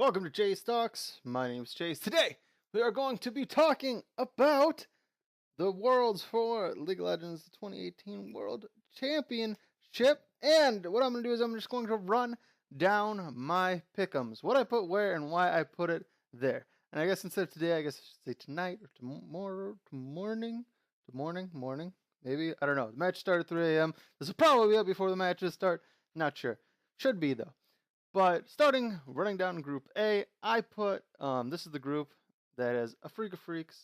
Welcome to Chase Talks. My name is Chase. Today, we are going to be talking about the Worlds for League of Legends 2018 World Championship. And what I'm going to do is I'm just going to run down my pick'ems, what I put where and why I put it there. And I guess instead of today, I guess I should say tonight or tomorrow, morning, maybe. I don't know. The match started at 3 a.m. This will probably be up before the matches start. Not sure. Should be, though. But running down Group A, I put, this is the group that has Afreeca Freecs,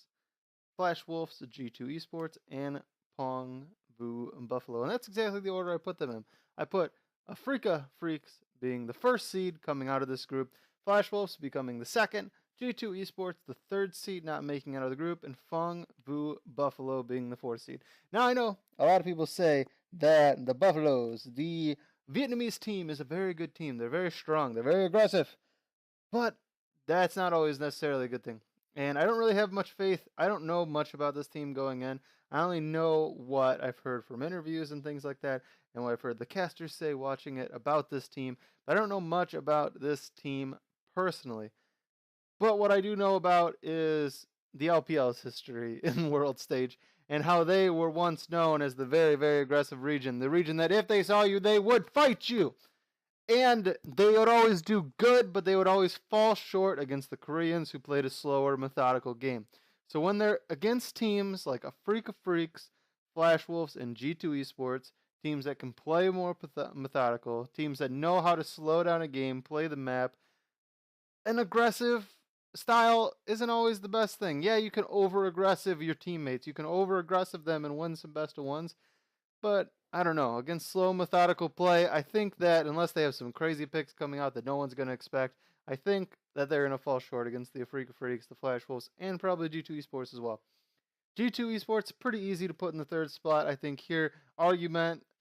Flash Wolves, G2 Esports, and Pong Vu Buffalo. And that's exactly the order I put them in. I put Afreeca Freecs being the first seed coming out of this group, Flash Wolves becoming the second, G2 Esports the third seed not making it out of the group, and Pong Vu Buffalo being the fourth seed. Now I know a lot of people say that the Buffaloes, the Vietnamese team, is a very good team. They're very strong. They're very aggressive. But that's not always necessarily a good thing. And I don't really have much faith. I don't know much about this team going in. I only know what I've heard from interviews and things like that, and what I've heard the casters say watching it about this team. But I don't know much about this team personally. But what I do know about is the LPL's history in the world stage and how they were once known as the very, very aggressive region. The region that if they saw you, they would fight you. And they would always do good, but they would always fall short against the Koreans who played a slower, methodical game. So when they're against teams like Afreeca Freecs, Flash Wolves, and G2 Esports, teams that can play more methodical, teams that know how to slow down a game, play the map, an aggressive style isn't always the best thing. Yeah, you can over-aggressive your teammates. You can over-aggressive them and win some best of ones. But I don't know. Against slow, methodical play, I think that unless they have some crazy picks coming out that no one's going to expect, I think that they're going to fall short against the Afreeca Freecs, the Flash Wolves, and probably G2 Esports as well. G2 Esports, pretty easy to put in the third spot. I think here,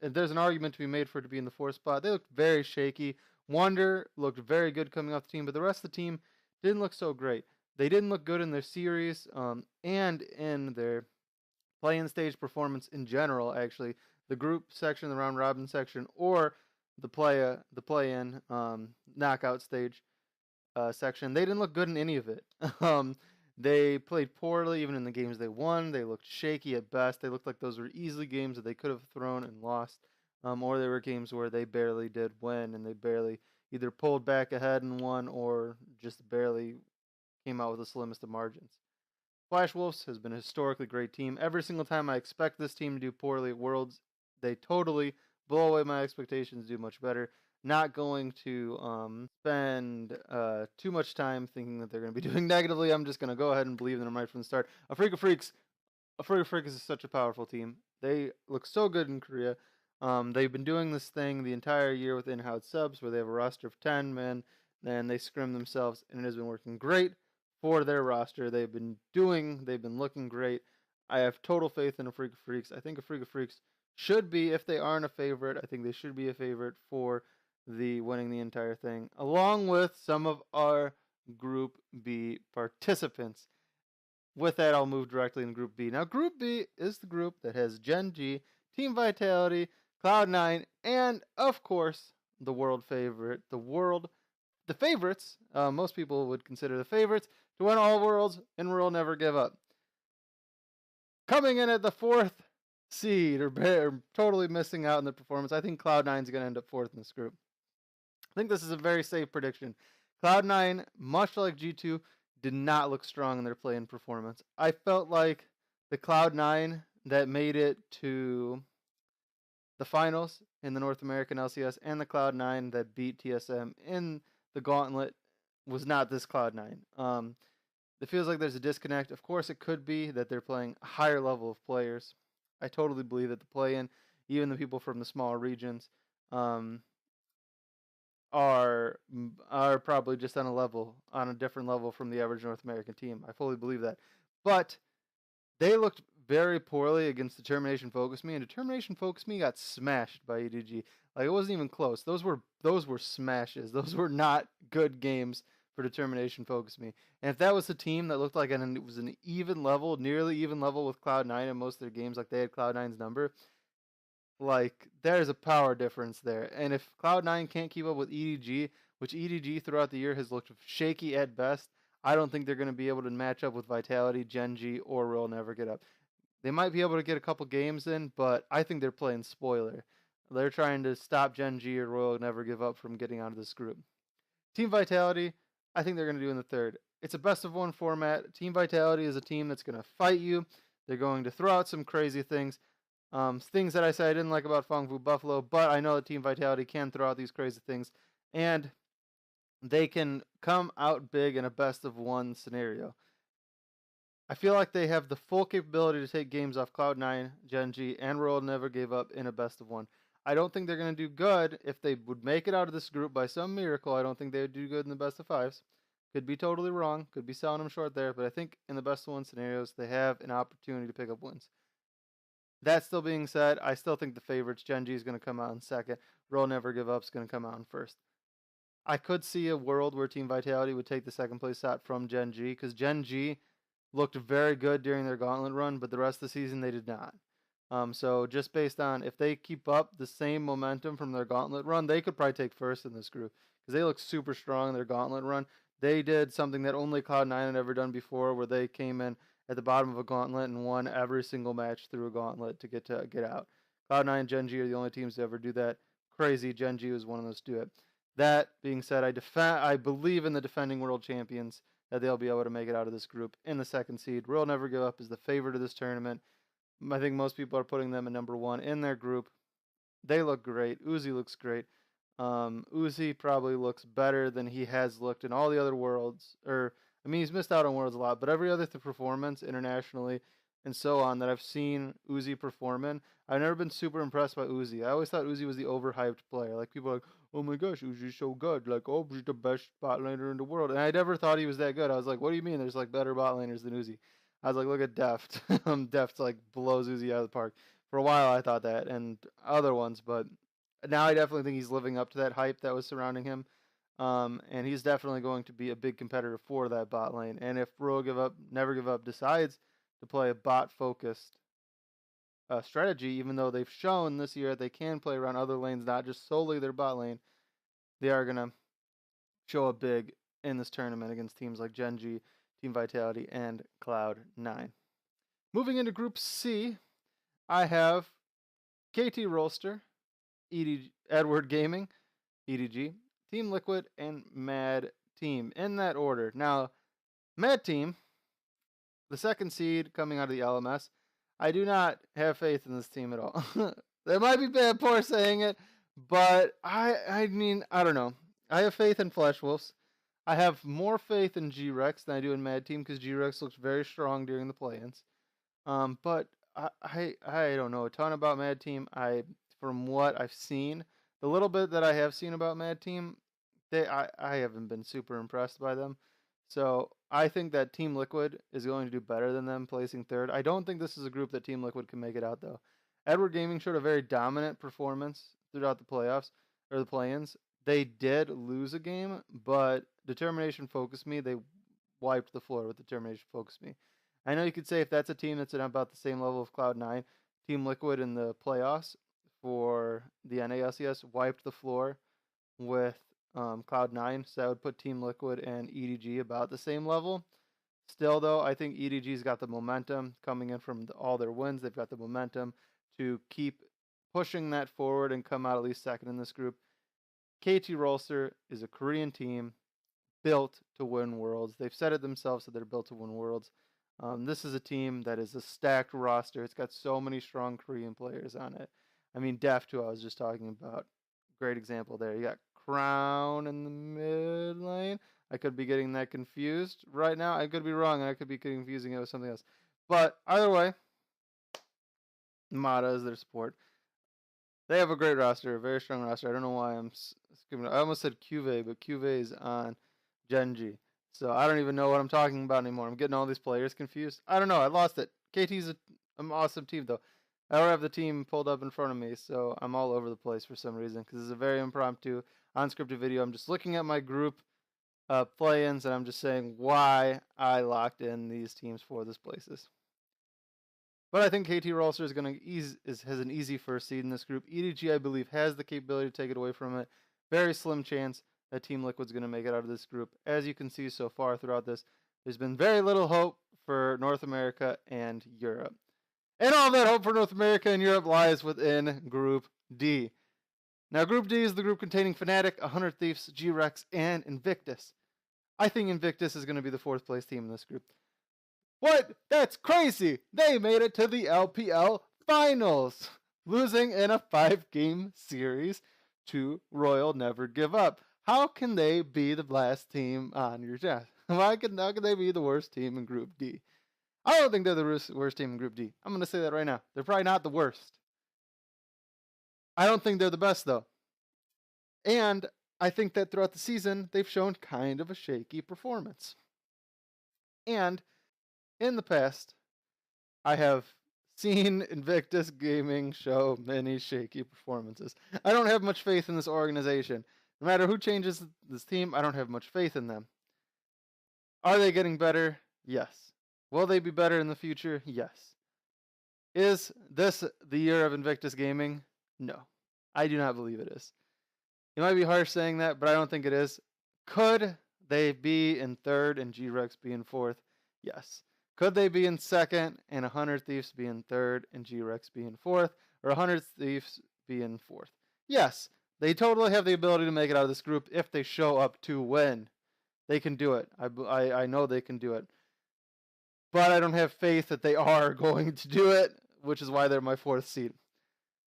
there's an argument to be made for it to be in the fourth spot. They looked very shaky. Wonder looked very good coming off the team, but the rest of the team didn't look so great. They didn't look good in their series and in their play-in stage performance in general, actually. The group section, the round robin section, or the play-in knockout stage section. They didn't look good in any of it. They played poorly even in the games they won. They looked shaky at best. They looked like those were easily games that they could have thrown and lost. Or they were games where they barely did win and they barely either pulled back ahead and won or just barely came out with the slimmest of margins. Flash Wolves has been a historically great team. Every single time I expect this team to do poorly at Worlds, they totally blow away my expectations, do much better. Not going to spend too much time thinking that they're going to be doing negatively. I'm just going to go ahead and believe them right from the start. Afreeca Freecs is such a powerful team. They look so good in Korea. They've been doing this thing the entire year with in-house subs where they have a roster of 10 men and they scrim themselves, and it has been working great for their roster. They've been looking great. I have total faith in Afreeca Freecs. I think Afreeca Freecs should be, if they aren't a favorite, I think they should be a favorite for the winning the entire thing, along with some of our Group B participants. With that, I'll move directly into Group B. Now, Group B is the group that has Gen G, Team Vitality, Cloud9, and, of course, the world favorite, the favorites, most people would consider the favorites, to win all worlds and will never give up. Coming in at the fourth seed, or totally missing out in the performance, I think Cloud9 is going to end up fourth in this group. I think this is a very safe prediction. Cloud9, much like G2, did not look strong in their play-in performance. I felt like the Cloud9 that made it to the finals in the North American LCS and the Cloud9 that beat TSM in the gauntlet was not this Cloud9. It feels like there's a disconnect. Of course, it could be that they're playing a higher level of players. I totally believe that the play-in, even the people from the smaller regions, are probably just on a different level from the average North American team. I fully believe that. But they looked very poorly against Determination Focus Me, and Determination Focus Me got smashed by EDG. Like, it wasn't even close. Those were smashes. Those were not good games for Determination Focus Me. And if that was a team that looked like it was an even level, nearly even level with Cloud9 in most of their games, like they had Cloud9's number, like, there's a power difference there. And if Cloud9 can't keep up with EDG which EDG throughout the year has looked shaky at best. I don't think they're going to be able to match up with Vitality, Gen G, or Will Never Get Up. They might be able to get a couple games in, but I think they're playing spoiler. They're trying to stop Gen G or Royal Never Give Up from getting out of this group. Team Vitality, I think they're going to do in the third. It's a best of one format. Team Vitality is a team that's going to fight you. They're going to throw out some crazy things. Things that I said I didn't like about Fong Fu Buffalo, but I know that Team Vitality can throw out these crazy things, and they can come out big in a best of one scenario. I feel like they have the full capability to take games off Cloud9, Gen G, and Royal Never Gave Up in a best of one. I don't think they're going to do good if they would make it out of this group by some miracle. I don't think they would do good in the best of fives. Could be totally wrong. Could be selling them short there. But I think in the best of one scenarios, they have an opportunity to pick up wins. That still being said, I still think the favorites, Gen G is going to come out in second. Royal Never Give Up is going to come out in first. I could see a world where Team Vitality would take the second place shot from Gen G, because Gen G looked very good during their gauntlet run, but the rest of the season they did not. So just based on if they keep up the same momentum from their gauntlet run, they could probably take first in this group because they look super strong in their gauntlet run. They did something that only Cloud9 had ever done before, where they came in at the bottom of a gauntlet and won every single match through a gauntlet to get out. Cloud9 and Gen G are the only teams to ever do that. Crazy, Gen G was one of those to do it. That being said, I believe in the defending world champions that they'll be able to make it out of this group in the second seed. Royal Never Give Up is the favorite of this tournament. I think most people are putting them at number one in their group. They look great. Uzi looks great. Uzi probably looks better than he has looked in all the other worlds. He's missed out on worlds a lot, but every other performance internationally and so on that I've seen Uzi perform in, I've never been super impressed by Uzi. I always thought Uzi was the overhyped player. Like, people are like, oh my gosh, Uzi's so good. Like, oh, he's the best bot laner in the world. And I never thought he was that good. I was like, what do you mean there's like better bot laners than Uzi? I was like, look at Deft. Deft like blows Uzi out of the park. For a while I thought that, and other ones, but now I definitely think he's living up to that hype that was surrounding him. And he's definitely going to be a big competitor for that bot lane. And if Never Give Up decides to play a bot-focused strategy, even though they've shown this year they can play around other lanes, not just solely their bot lane, they are going to show up big in this tournament against teams like Gen G, Team Vitality, and Cloud9. Moving into Group C, I have KT Rolster, Edward Gaming, EDG, Team Liquid, and Mad Team in that order. Now, Mad Team, the second seed coming out of the LMS, I do not have faith in this team at all. That might be poor saying it, but I mean, I don't know. I have faith in Flesh Wolves. I have more faith in G-Rex than I do in Mad Team because G-Rex looks very strong during the play-ins. But I don't know a ton about Mad Team. From what I've seen, the little bit that I have seen about Mad Team, I haven't been super impressed by them. So I think that Team Liquid is going to do better than them, placing third. I don't think this is a group that Team Liquid can make it out, though. Edward Gaming showed a very dominant performance throughout the playoffs, or the play-ins. They did lose a game, but Determination Focus Me, they wiped the floor with Determination Focus Me. I know you could say if that's a team that's at about the same level of Cloud9, Team Liquid in the playoffs for the NALCS wiped the floor with Cloud9, so that would put Team Liquid and EDG about the same level. Still, though, I think EDG's got the momentum coming in from all their wins. They've got the momentum to keep pushing that forward and come out at least second in this group. KT Rolster is a Korean team built to win Worlds. They've said it themselves that they're built to win Worlds. This is a team that is a stacked roster. It's got so many strong Korean players on it. I mean, Deft, who I was just talking about, great example there. You got Crown in the mid lane. I could be getting that confused right now. I could be wrong, and I could be confusing it with something else. But either way, Mata is their support. They have a great roster, a very strong roster. I don't know why I'm skipping. I almost said Cuvée, but Cuvée is on Gen G. So I don't even know what I'm talking about anymore. I'm getting all these players confused. I don't know. I lost it. KT's an awesome team, though. I don't have the team pulled up in front of me, so I'm all over the place for some reason because it's a very impromptu, unscripted video. I'm just looking at my group play-ins, and I'm just saying why I locked in these teams for this places. But I think KT Rolster is going to has an easy first seed in this group. EDG, I believe, has the capability to take it away from it. Very slim chance. that Team Liquid's going to make it out of this group. As you can see so far throughout this, there's been very little hope for North America and Europe. And all that hope for North America and Europe lies within Group D. Now, Group D is the group containing Fnatic, 100 Thieves, G-Rex, and Invictus. I think Invictus is going to be the 4th place team in this group. What? That's crazy! They made it to the LPL Finals, losing in a 5-game series to Royal Never Give Up. How can they be the last team on your chest? How can they be the worst team in Group D? I don't think they're the worst team in Group D. I'm going to say that right now. They're probably not the worst. I don't think they're the best, though. And I think that throughout the season, they've shown kind of a shaky performance. And in the past, I have seen Invictus Gaming show many shaky performances. I don't have much faith in this organization. No matter who changes this team, I don't have much faith in them. Are they getting better? Yes. Will they be better in the future? Yes. Is this the year of Invictus Gaming? No. I do not believe it is. It might be harsh saying that, but I don't think it is. Could they be in 3rd and G-Rex be in 4th? Yes. Could they be in 2nd and 100 Thieves be in 3rd and G-Rex be in 4th? Or 100 Thieves be in 4th? Yes. They totally have the ability to make it out of this group if they show up to win. They can do it. I know they can do it. But I don't have faith that they are going to do it, which is why they're my 4th seed.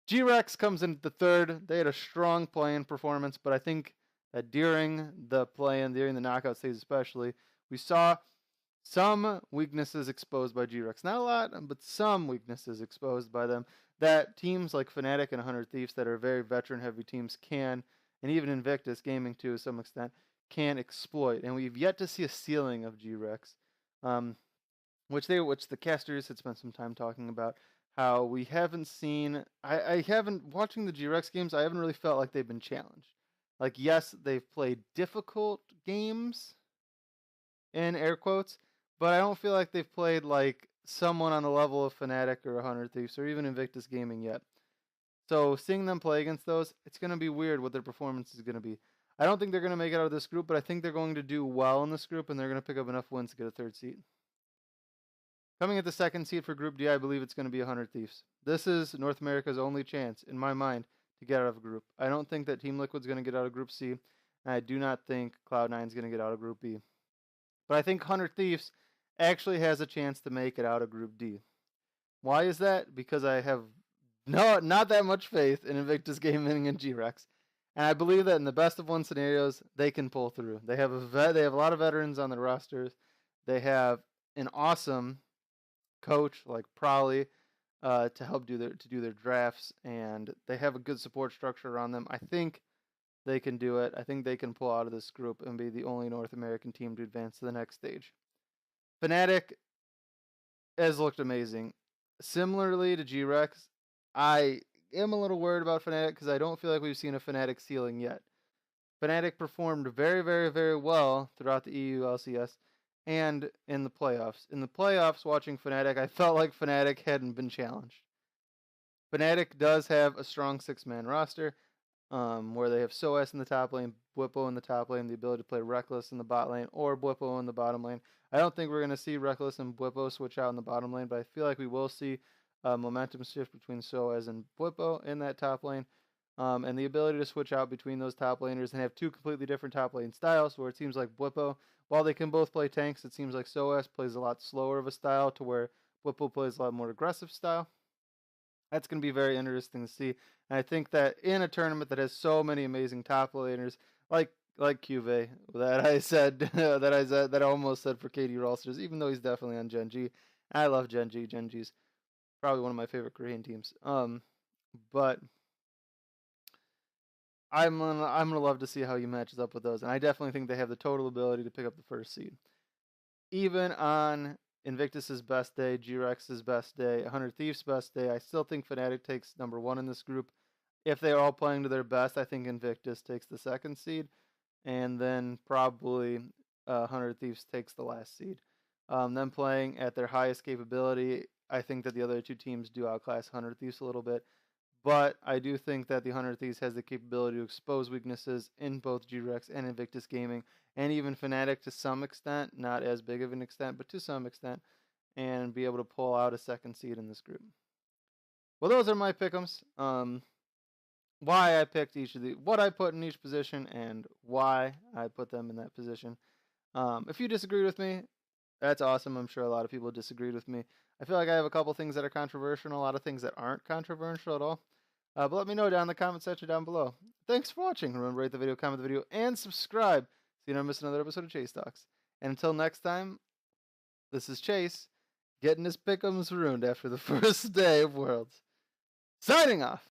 G-Rex comes in the 3rd. They had a strong play-in performance, but I think that during the play-in, during the knockout stage especially, we saw some weaknesses exposed by G-Rex. Not a lot, but some weaknesses exposed by them that teams like Fnatic and 100 Thieves that are very veteran-heavy teams can, and even Invictus Gaming to some extent, can exploit. And we've yet to see a ceiling of G-Rex, which the casters had spent some time talking about. How we haven't seen, I haven't, watching the G-Rex games, I haven't really felt like they've been challenged. Like, yes, they've played difficult games, in air quotes, but I don't feel like they've played like someone on the level of Fnatic or 100 Thieves or even Invictus Gaming yet. So seeing them play against those, it's going to be weird what their performance is going to be. I don't think they're going to make it out of this group, but I think they're going to do well in this group, and they're going to pick up enough wins to get a 3rd seed. Coming at the 2nd seed for Group D, I believe it's going to be 100 Thieves. This is North America's only chance, in my mind, to get out of a group. I don't think that Team Liquid's going to get out of Group C, and I do not think Cloud9's going to get out of Group B. But I think 100 Thieves actually has a chance to make it out of Group D. Why is that? Because I have not that much faith in Invictus Gaming and G-Rex. And I believe that in the best of 1 scenarios, they can pull through. They have a lot of veterans on their rosters. They have an awesome coach like Prowley to help do their drafts, and they have a good support structure around them. I think they can do it. I think they can pull out of this group and be the only North American team to advance to the next stage. Fnatic has looked amazing. Similarly to G-Rex, I am a little worried about Fnatic because I don't feel like we've seen a Fnatic ceiling yet. Fnatic performed very, very, very well throughout the EU LCS and in the playoffs. In the playoffs, watching Fnatic, I felt like Fnatic hadn't been challenged. Fnatic does have a strong 6-man roster, where they have Soaz in the top lane, Bwipo in the top lane, the ability to play Rekkles in the bot lane, or Bwipo in the bottom lane. I don't think we're going to see Rekkles and Bwipo switch out in the bottom lane, but I feel like we will see a momentum shift between Soaz and Bwipo in that top lane. And the ability to switch out between those top laners and have 2 completely different top lane styles, where it seems like Bwipo, while they can both play tanks, it seems like Soaz plays a lot slower of a style to where Bwipo plays a lot more aggressive style. That's going to be very interesting to see. And I think that in a tournament that has so many amazing top laners, like Cuvée, that I almost said for KD Rolsters, even though he's definitely on Gen G. I love Gen G. Gen G's probably one of my favorite Korean teams. But I'm gonna love to see how he matches up with those, and I definitely think they have the total ability to pick up the 1st seed. Even on Invictus's best day, G-Rex's best day, 100 Thieves' best day, I still think Fnatic takes number 1 in this group. If they are all playing to their best, I think Invictus takes the 2nd seed, and then probably 100 Thieves takes the last seed. Them playing at their highest capability, I think that the other 2 teams do outclass 100 Thieves a little bit. But I do think that the 100 Thieves has the capability to expose weaknesses in both G-Rex and Invictus Gaming, and even Fnatic to some extent, not as big of an extent, but to some extent, and be able to pull out a second seed in this group. Well, those are my pick'ems. Why I picked what I put in each position, and why I put them in that position. If you disagreed with me, that's awesome. I'm sure a lot of people disagreed with me. I feel like I have a couple things that are controversial and a lot of things that aren't controversial at all. But let me know down in the comment section down below. Thanks for watching. Remember to rate the video, comment the video, and subscribe so you don't miss another episode of Chase Talks. And until next time, this is Chase, getting his pick'ems ruined after the first day of Worlds. Signing off.